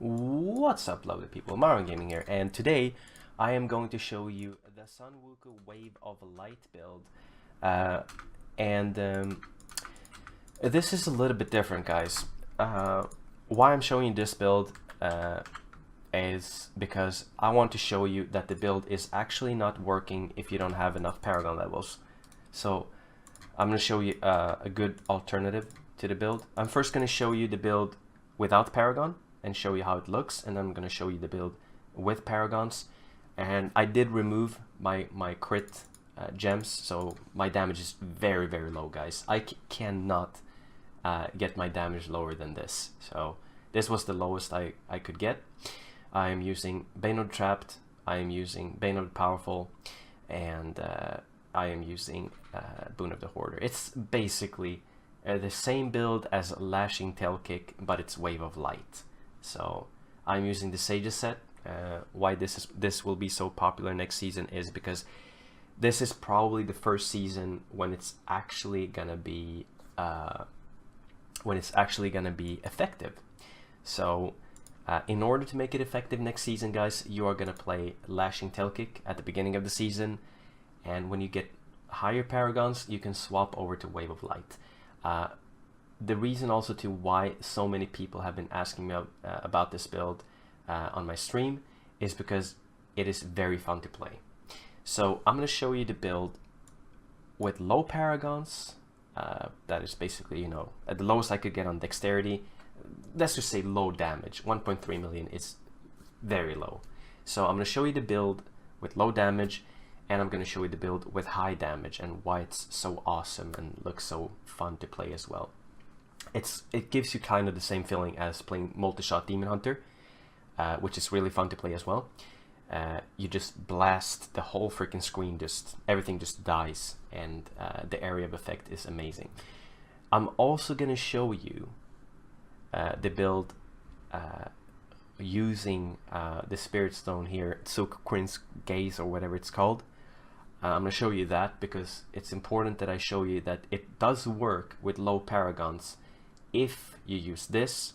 What's up, lovely people? Maron Gaming here, and today I am going to show you the Sunwuko Wave of Light build. And this is a little bit different, guys. Why I'm showing you this build is because I want to show you that the build is actually not working if you don't have enough paragon levels. So I'm going to show you a good alternative to the build. I'm first going to show you the build without paragon and show you how it looks, and then I'm going to show you the build with paragons. And I did remove my crit gems, so my damage is very low, guys. I cannot get my damage lower than this, so this was the lowest I could get. I am using Banod Trapped, I am using Banod Powerful, and I am using Boon of the Hoarder. It's basically the same build as Lashing Tail Kick, but it's Wave of Light. So I'm using the Sages set. Why this will be so popular next season is because this is probably the first season when it's actually gonna be effective. So in order to make it effective next season, guys, you are gonna play Lashing Tail Kick at the beginning of the season, and when you get higher paragons, you can swap over to Wave of Light. The reason also to why so many people have been asking me about this build on my stream is because it is very fun to play. So I'm going to show you the build with low paragons. That is basically, you know, at the lowest I could get on dexterity. Let's just say low damage. 1.3 million is very low. So I'm going to show you the build with low damage, and I'm going to show you the build with high damage and why it's so awesome and looks so fun to play as well. It gives you kind of the same feeling as playing multi-shot Demon Hunter, which is really fun to play as well. You just blast the whole freaking screen, everything just dies, and the area of effect is amazing. I'm also going to show you the build using the Spirit Stone here, Tsukukrin's Gaze or whatever it's called. I'm going to show you that because it's important that I show you that it does work with low paragons if you use this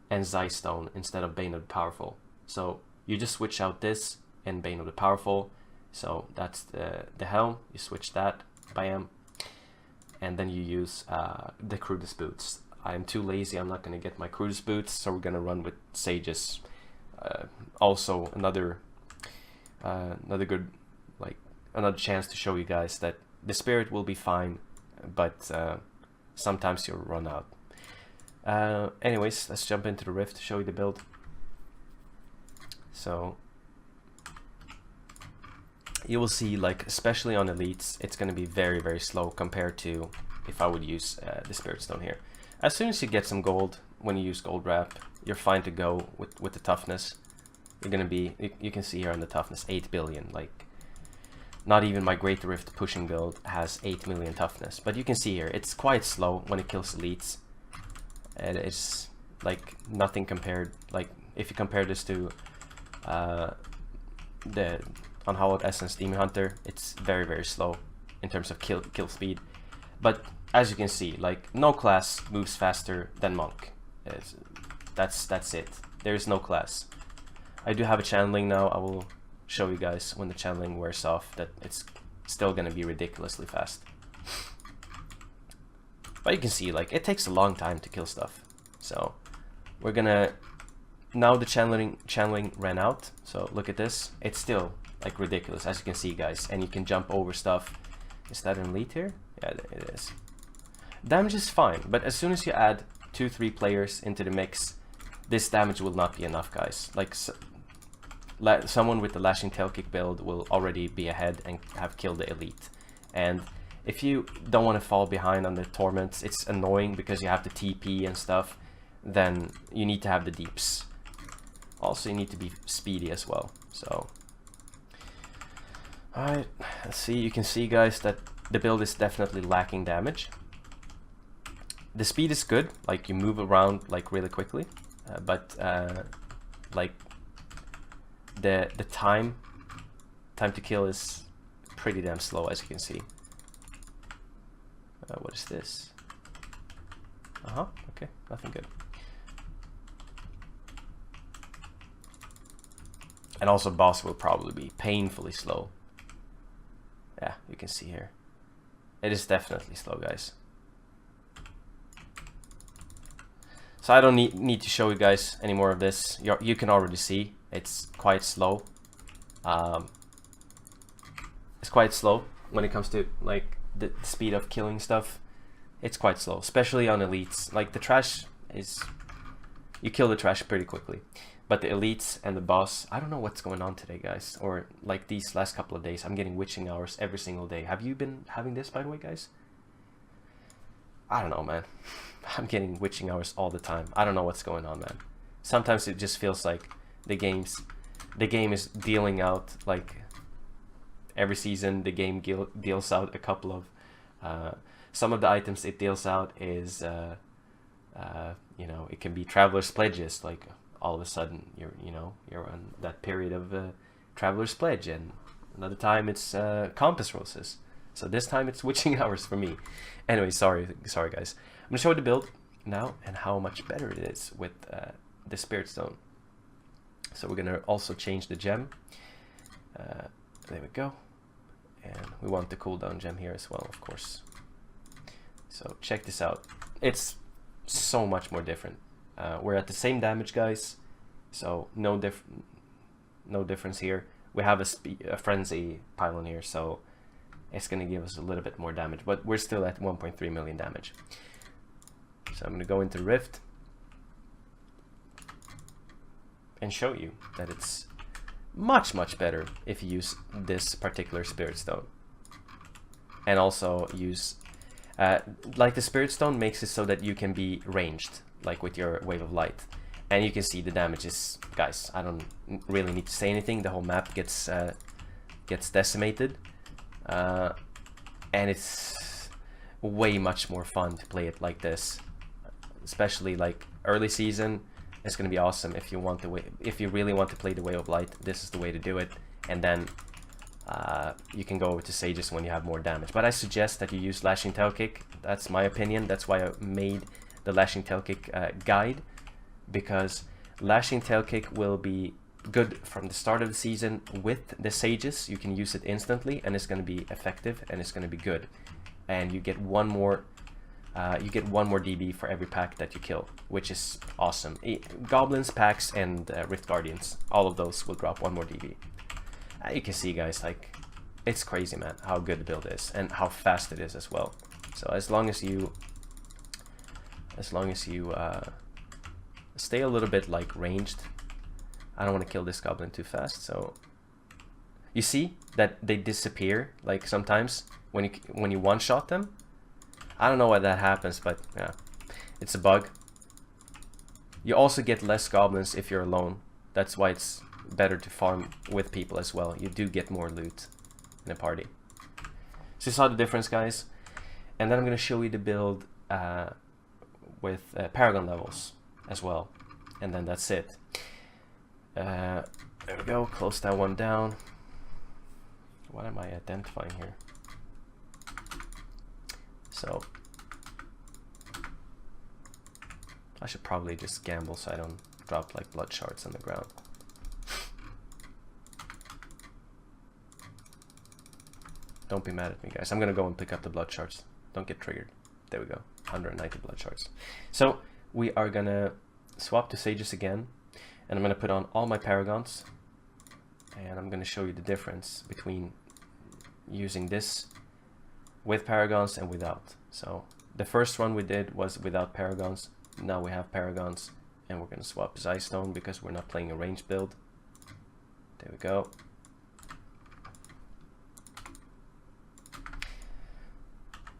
and Zystone instead of Bane of the Powerful. So you just switch out this and Bane of the Powerful. So that's the helm. You switch that, bam, and then you use the Crudest Boots. I'm too lazy. I'm not going to get my Crudest Boots, so we're going to run with Sages. Also another good, like, another chance to show you guys that the Spirit will be fine, but sometimes you'll run out. Anyways, let's jump into the Rift to show you the build. So you will see, like, especially on elites, it's going to be very slow compared to if I would use the Spirit Stone here. As soon as you get some gold, when you use gold wrap, you're fine to go with the toughness. You're going to be, you can see here on the toughness, 8 billion. Like, not even my Great Rift pushing build has 8 million toughness. But you can see here, it's quite slow when it kills elites. And it's like nothing compared, like if you compare this to the Unhallowed Essence Demon Hunter, it's very slow in terms of kill speed. But as you can see, like, no class moves faster than Monk. That's it. There is no class. I do have a channeling now. I will show you guys when the channeling wears off that it's still gonna be ridiculously fast. But you can see, like, it takes a long time to kill stuff. So we're gonna, now the channeling ran out, so look at this. It's still like ridiculous, as you can see, guys, and you can jump over stuff. Is that an elite here? Yeah, it is. Damage is fine, but as soon as you add 2-3 players into the mix, this damage will not be enough, guys. Like, someone with the Lashing Tail Kick build will already be ahead and have killed the elite. And if you don't want to fall behind on the torments, it's annoying because you have to TP and stuff, then you need to have the deeps. Also, you need to be speedy as well. So, alright, let's see. You can see, guys, that the build is definitely lacking damage. The speed is good, like, you move around like really quickly, but like the time to kill is pretty damn slow, as you can see. What is this? Okay, nothing good. And also boss will probably be painfully slow. Yeah, you can see here. It is definitely slow, guys. So I don't need to show you guys any more of this. You can already see it's quite slow. It's quite slow when it comes to like the speed of killing stuff. It's quite slow, especially on elites. Like the trash is, you kill the trash pretty quickly, but the elites and the boss, I don't know what's going on today, guys, or like these last couple of days. I'm getting witching hours every single day. Have you been having this, by the way, guys? I don't know, man. I'm getting witching hours all the time. I don't know what's going on, man. Sometimes it just feels like the game is dealing out, like every season the game deals out a couple of some of the items it deals out is you know, it can be traveler's pledges. Like all of a sudden you're on that period of traveler's pledge, and another time it's compass roses. So this time it's witching hours for me. Anyway, sorry guys. I'm gonna show you the build now and how much better it is with the spirit stone. So we're gonna also change the gem. There we go. And we want the cooldown gem here as well, of course. So check this out. It's so much more different. We're at the same damage, guys. So no difference here. We have a frenzy pylon here, so it's going to give us a little bit more damage, but we're still at 1.3 million damage. So I'm going to go into Rift and show you that it's much better if you use this particular spirit stone, and also use like the spirit stone makes it so that you can be ranged, like with your wave of light, and you can see the damages, guys. I don't really need to say anything. The whole map gets decimated, and it's way much more fun to play it like this, especially like early season. It's gonna be awesome if you want if you really want to play the Way of Light. This is the way to do it, and then you can go over to Sages when you have more damage. But I suggest that you use Lashing Tail Kick. That's my opinion. That's why I made the Lashing Tail Kick guide, because Lashing Tail Kick will be good from the start of the season with the Sages. You can use it instantly, and it's going to be effective, and it's going to be good. And you get one more DB for every pack that you kill, which is awesome. Goblins, packs, and Rift Guardians, all of those will drop one more DB. You can see, guys, like, it's crazy, man, how good the build is and how fast it is as well. So as long as you stay a little bit like ranged. I don't want to kill this goblin too fast. So you see that they disappear like sometimes when you one shot them. I don't know why that happens, but yeah, it's a bug. You also get less goblins if you're alone. That's why it's better to farm with people as well. You do get more loot in a party. So you saw the difference, guys. And then I'm going to show you the build with paragon levels as well. And then that's it. There we go. Close that one down. What am I identifying here? So I should probably just gamble so I don't drop like blood shards on the ground. Don't be mad at me, guys. I'm gonna go and pick up the blood shards. Don't get triggered. There we go. 190 blood shards. So we are gonna swap to Sages again, and I'm gonna put on all my paragons, and I'm gonna show you the difference between using this with paragons and without. So the first run we did was without paragons. Now we have paragons, and we're gonna swap Zystone because we're not playing a ranged build. There we go.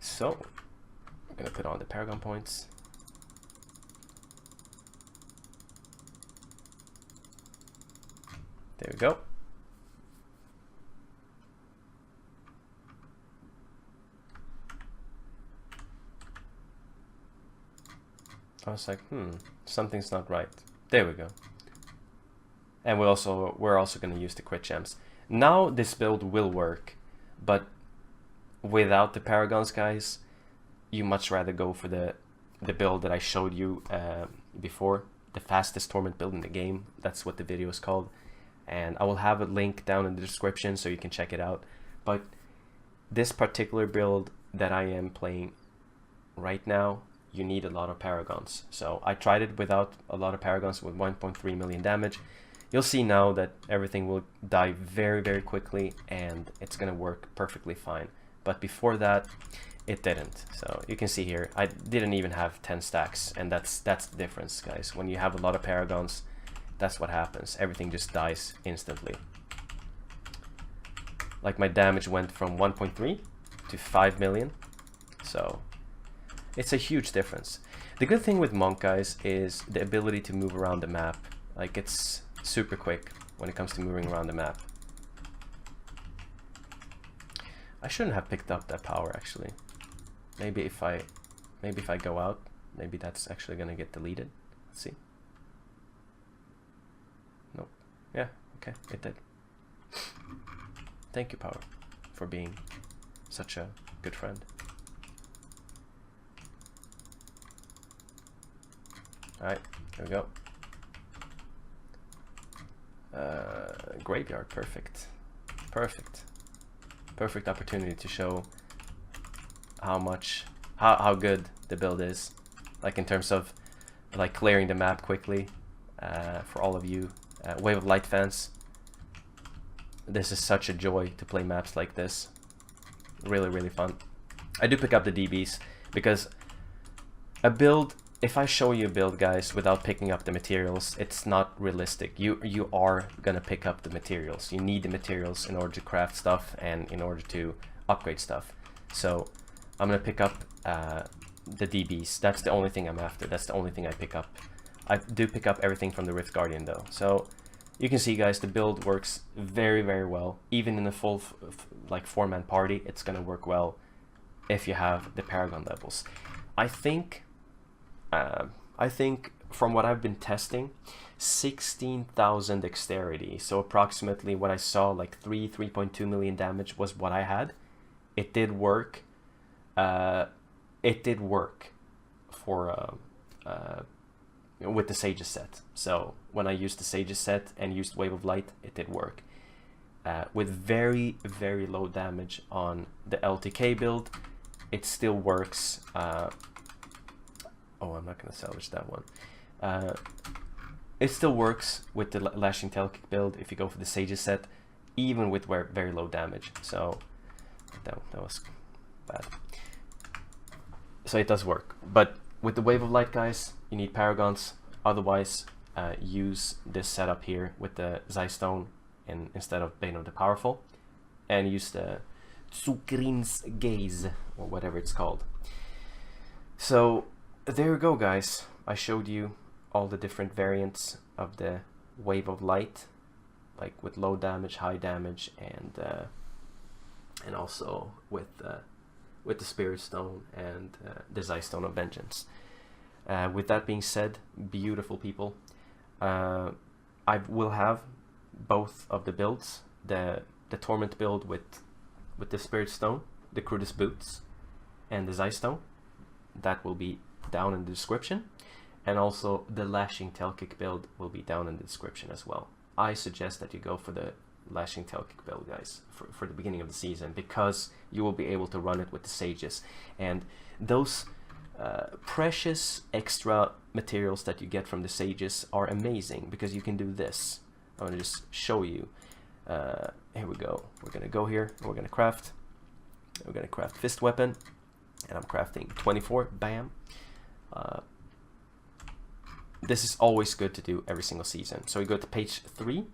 So I'm gonna put on the paragon points. There we go. I was like, something's not right. There we go. And we're also going to use the crit gems. Now this build will work, but without the paragons, guys, you much rather go for the build that I showed you before, the fastest torment build in the game. That's what the video is called. and I will have a link down in the description so you can check it out. But this particular build that I am playing right now, you need a lot of paragons. So I tried it without a lot of paragons with 1.3 million damage. You'll see now that everything will die very, very quickly, and it's gonna work perfectly fine. But before that, it didn't. So you can see here, I didn't even have 10 stacks, and that's the difference, guys. When you have a lot of paragons, that's what happens. Everything just dies instantly. Like my damage went from 1.3 to 5 million. So it's a huge difference. The good thing with Monk, guys, is the ability to move around the map. Like, it's super quick when it comes to moving around the map. I shouldn't have picked up that power, actually. Maybe if I go out, maybe that's actually gonna get deleted. Let's see. Nope. Yeah, okay, it did. Thank you, power, for being such a good friend. Alright, here we go. Graveyard, perfect. Perfect. Perfect opportunity to show how good the build is, like in terms of like clearing the map quickly. For all of you Wave of Light fans, this is such a joy to play maps like this. Really, really fun. I do pick up the DBs because a build, if I show you a build, guys, without picking up the materials, it's not realistic. You are gonna pick up the materials. You need the materials in order to craft stuff and in order to upgrade stuff. So I'm gonna pick up the DBs. That's the only thing I'm after. That's the only thing I pick up. I do pick up everything from the Rift Guardian though. So you can see, guys, the build works very, very well. Even in a full like 4-man party, it's gonna work well if you have the Paragon levels. I think from what I've been testing, 16,000 dexterity, so approximately what I saw, like 3.2 million damage was what I had. It did work. It did work for with the Sages set. So when I used the Sages set and used Wave of Light, it did work. With very, very low damage on the LTK build, it still works. Oh, I'm not going to salvage that one. It still works with the Lashing Tailkick build if you go for the Sages set, even with very low damage. So that was bad. So it does work. But with the Wave of Light, guys, you need Paragons. Otherwise, use this setup here with the Zystone instead of Bane of the Powerful. And use the Zukrin's Gaze, or whatever it's called. So there you go, guys. I showed you all the different variants of the Wave of Light, like with low damage, high damage, and also with the Spirit Stone and the Zystone of Vengeance. With that being said, beautiful people, I will have both of the builds, the Torment build with the Spirit Stone, the Crudus Boots, and the Zystone. That will be down in the description, and also the Lashing Tailkick build will be down in the description as well. I suggest that you go for the Lashing Tailkick build, guys, for the beginning of the season, because you will be able to run it with the Sages, and those precious extra materials that you get from the Sages are amazing, because you can do this. I'm going to just show you. Here we go. We're going to go here, and we're going to craft. We're going to craft Fist Weapon, and I'm crafting 24. Bam. This is always good to do every single season. So we go to page 3,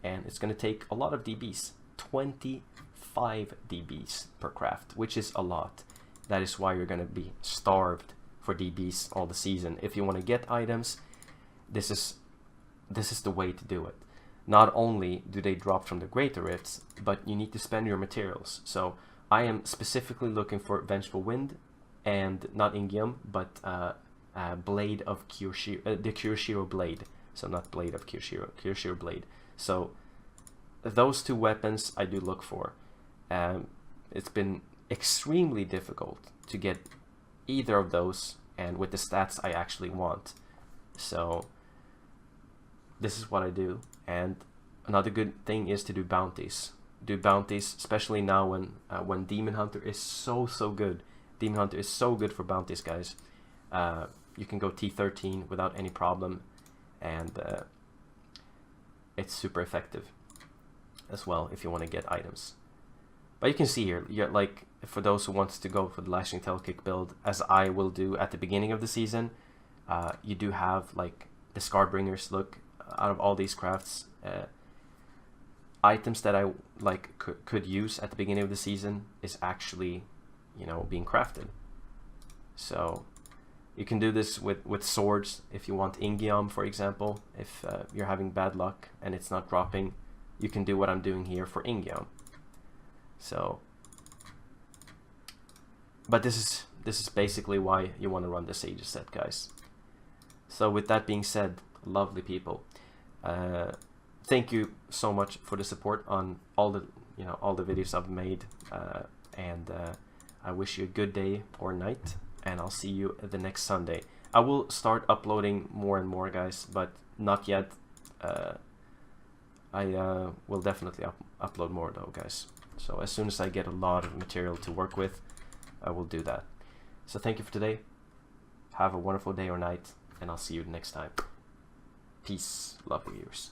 and it's going to take a lot of DBs. 25 DBs per craft, which is a lot. That is why you're going to be starved for DBs all the season. If you want to get items, this is the way to do it. Not only do they drop from the Greater Rifts, but you need to spend your materials. So I am specifically looking for Vengeful Wind, and not Ingium, but Blade of Kyushiro, the Kyushiro Blade. So not Blade of Kyushiro, Kyushiro Blade. So those two weapons I do look for. It's been extremely difficult to get either of those, and with the stats I actually want. So this is what I do, and another good thing is to do bounties. Do bounties, especially now when Demon Hunter is so good. Demon Hunter is so good for bounties, guys. You can go T13 without any problem, and it's super effective as well if you want to get items. But you can see here, like, for those who wants to go for the Lashing Tail Kick build, as I will do at the beginning of the season, you do have like the Scarbringers. Look, out of all these crafts, items that I like could use at the beginning of the season is actually, you know, being crafted. So you can do this with swords if you want Ingiam, for example. If you're having bad luck and it's not dropping, you can do what I'm doing here for Ingiam. So, but this is basically why you want to run the Sages set, guys. So with that being said, lovely people, thank you so much for the support on all the videos I've made, and I wish you a good day or night, and I'll see you the next Sunday. I will start uploading more and more, guys, but not yet. I will definitely upload more though, guys. So as soon as I get a lot of material to work with, I will do that. So thank you for today. Have a wonderful day or night, and I'll see you next time. Peace, lovely viewers.